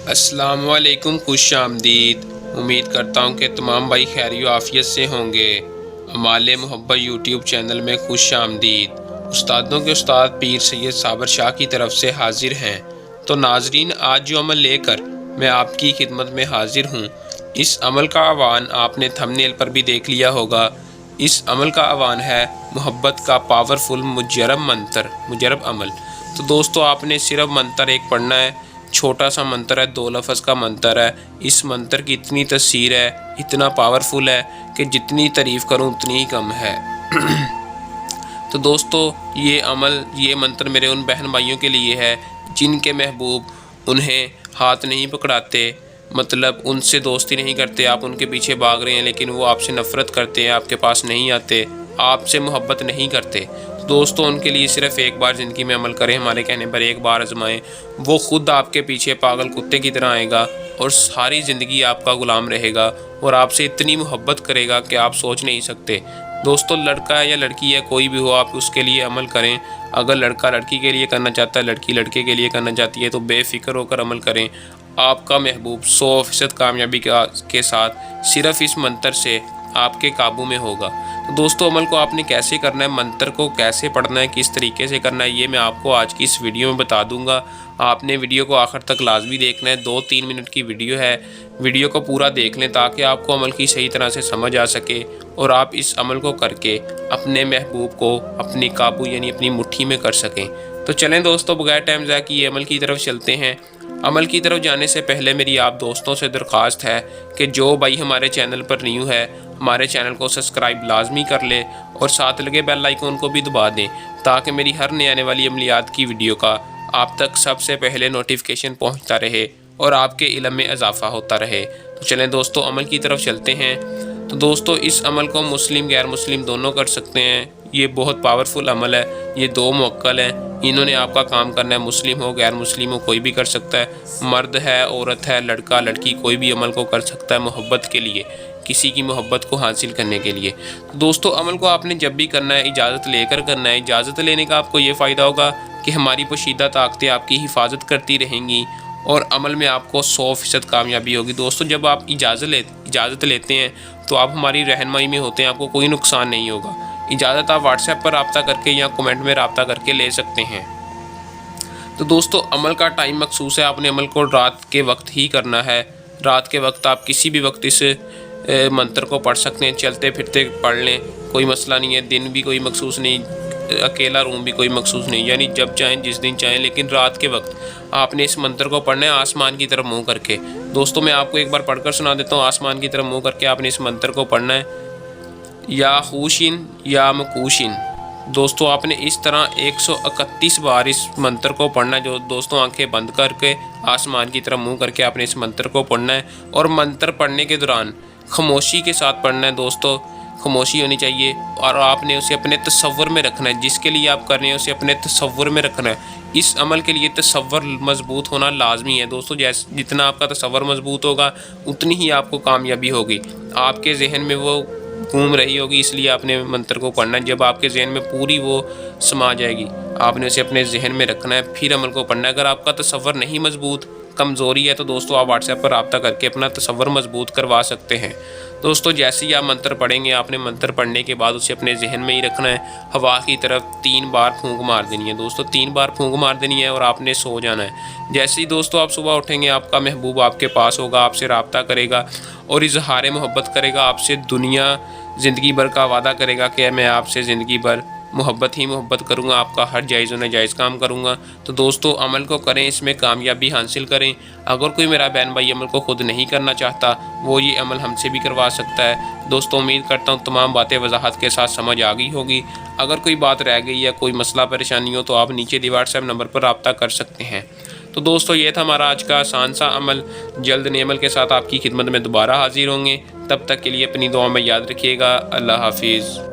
अस्सलाम वालेकुम, खुश आमदीद। उम्मीद करता हूँ कि तमाम भाई खैरियो आफियत से होंगे। अमाले मोहब्बत यूट्यूब चैनल में खुश आमदीद। उस्तादों के उस्ताद पीर सैयद साबर शाह की तरफ से हाजिर हैं। तो नाजरीन, आज जो अमल लेकर मैं आपकी खिदमत में हाजिर हूँ, इस अमल का आह्वान आपने थंबनेल पर भी देख लिया होगा। इस अमल का आह्वान है मोहब्बत का पावरफुल मुजरब मंत्र, मुजरब अमल। तो दोस्तों, आपने सिर्फ मंत्र एक पढ़ना है। छोटा सा मंत्र है, 2 लफ्ज़ का मंत्र है। इस मंत्र की इतनी तसीर है, इतना पावरफुल है कि जितनी तारीफ़ करूं उतनी ही कम है। तो दोस्तों, ये अमल, ये मंत्र मेरे उन बहन भाइयों के लिए है जिनके महबूब उन्हें हाथ नहीं पकड़ाते, मतलब उनसे दोस्ती नहीं करते। आप उनके पीछे भाग रहे हैं लेकिन वो आपसे नफ़रत करते हैं, आपके पास नहीं आते, आपसे मोहब्बत नहीं करते। दोस्तों, उनके लिए सिर्फ़ एक बार ज़िंदगी में अमल करें, हमारे कहने पर एक बार आजमाएं। वो ख़ुद आपके पीछे पागल कुत्ते की तरह आएगा और सारी ज़िंदगी आपका ग़ुलाम रहेगा और आपसे इतनी मोहब्बत करेगा कि आप सोच नहीं सकते। दोस्तों, लड़का है या लड़की है, कोई भी हो, आप उसके लिए अमल करें। अगर लड़का लड़की के लिए करना चाहता है, लड़की लड़के के लिए करना चाहती है, तो बेफ़िक्र होकर अमल करें। आपका महबूब 100% कामयाबी के साथ सिर्फ़ इस मंत्र से आपके काबू में होगा। तो दोस्तों, अमल को आपने कैसे करना है, मंत्र को कैसे पढ़ना है, किस तरीके से करना है, ये मैं आपको आज की इस वीडियो में बता दूंगा। आपने वीडियो को आखिर तक लाजमी देखना है। 2-3 मिनट की वीडियो है, वीडियो को पूरा देख लें ताकि आपको अमल की सही तरह से समझ आ सके और आप इस अमल को करके अपने महबूब को अपने काबू यानी अपनी मुट्ठी में कर सकें। तो चलें दोस्तों, बगैर टाइम ज़ाया किए अमल की तरफ चलते हैं। अमल की तरफ जाने से पहले मेरी आप दोस्तों से दरख्वास्त है कि जो भाई हमारे चैनल पर न्यू है, हमारे चैनल को सब्सक्राइब लाजमी कर ले और साथ लगे बेल आइकन को भी दबा दें ताकि मेरी हर नई आने वाली अमलियात की वीडियो का आप तक सबसे पहले नोटिफिकेशन पहुंचता रहे और आपके इल्म में इजाफा होता रहे। तो चलें दोस्तों, अमल की तरफ चलते हैं। तो दोस्तों, इस अमल को मुस्लिम गैर मुस्लिम दोनों कर सकते हैं। ये बहुत पावरफुल अमल है। ये 2 मुवक्किल हैं, इन्होंने आपका काम करना है। मुस्लिम हो गैर मुस्लिम हो, कोई भी कर सकता है। मर्द है, औरत है, लड़का लड़की, कोई भी अमल को कर सकता है मोहब्बत के लिए, किसी की मोहब्बत को हासिल करने के लिए। तो दोस्तों, अमल को आपने जब भी करना है इजाज़त लेकर करना है। इजाज़त लेने का आपको ये फ़ायदा होगा कि हमारी पोशीदा ताकतें आपकी हिफाजत करती रहेंगी और अमल में आपको 100% कामयाबी होगी। दोस्तों, जब आप इजाज़त लेते हैं तो आप हमारी रहनुमाई में होते हैं, आपको कोई नुकसान नहीं होगा। इजाज़त आप व्हाट्सएप पर रब्ता करके या कमेंट में रब्ता करके ले सकते हैं। तो दोस्तों, अमल का टाइम मखसूस है। आपने अमल को रात के वक्त ही करना है। रात के वक्त आप किसी भी वक्त इस मंत्र को पढ़ सकते हैं, चलते फिरते पढ़ लें, कोई मसला नहीं है। दिन भी कोई मखसूस नहीं, अकेला रूम भी कोई मखसूस नहीं, यानी जब चाहें जिस दिन चाहें, लेकिन रात के वक्त आपने इस मंत्र को पढ़ना है आसमान की तरफ मुँह करके। दोस्तों, मैं आपको एक बार पढ़कर सुना देता हूँ। आसमान की तरफ मुँह करके आपने इस मंत्र को पढ़ना है, या खूशिन या मकूशिन। दोस्तों, आपने इस तरह 131 बार इस मंत्र को पढ़ना है। जो दोस्तों, आंखें बंद करके आसमान की तरफ मुँह करके आपने इस मंत्र को पढ़ना है और मंत्र पढ़ने के दौरान खामोशी के साथ पढ़ना है। दोस्तों, खामोशी होनी चाहिए और आपने उसे अपने तसव्वुर में रखना है। जिसके लिए आप कर रहे हैं उसे अपने तसव्वुर में रखना है। इस अमल के लिए तसव्वुर मजबूत होना लाजमी है। दोस्तों, जैसे जितना आपका तसव्वुर मजबूत होगा उतनी ही आपको कामयाबी होगी। आपके जहन में वो घूम रही होगी, इसलिए आपने मंत्र को पढ़ना है। जब आपके जहन में पूरी वो समा जाएगी, आपने उसे अपने जहन में रखना है, फिर अमल को पढ़ना है। अगर आपका तसव्वुर नहीं मजबूत, कमज़ोरी है, तो दोस्तों आप व्हाट्सएप पर रब्ता करके अपना तसव्वुर मजबूत करवा सकते हैं। दोस्तों, जैसे ही आप मंत्र पढ़ेंगे, आपने मंत्र पढ़ने के बाद उसे अपने जहन में ही रखना है। हवा की तरफ 3 बार फूंक मार देनी है। दोस्तों, 3 बार फूंक मार देनी है और आपने सो जाना है। जैसे ही दोस्तों आप सुबह उठेंगे, आपका महबूब आपके पास होगा, आपसे रब्ता करेगा और इजहार मोहब्बत करेगा। आपसे दुनिया ज़िंदगी भर का वादा करेगा कि मैं आपसे ज़िंदगी भर मोहब्बत ही मोहब्बत करूँगा, आपका हर जायज़ व नाजायज़ काम करूँगा। तो दोस्तों, अमल को करें, इसमें कामयाबी हासिल करें। अगर कोई मेरा बहन भाई अमल को खुद नहीं करना चाहता, वो ये अमल हमसे भी करवा सकता है। दोस्तों, उम्मीद करता हूँ तमाम बातें वजाहत के साथ समझ आ गई होगी। अगर कोई बात रह गई या कोई मसला परेशानी हो तो आप नीचे दिए व्हाट्सएप नंबर पर रब्ता कर सकते हैं। तो दोस्तों, ये था हमारा आज का आसान सा अमल। जल्द नए अमल के साथ आपकी खिदमत में दोबारा हाजिर होंगे। तब तक के लिए अपनी दुआ में याद रखिएगा। अल्लाह हाफिज़।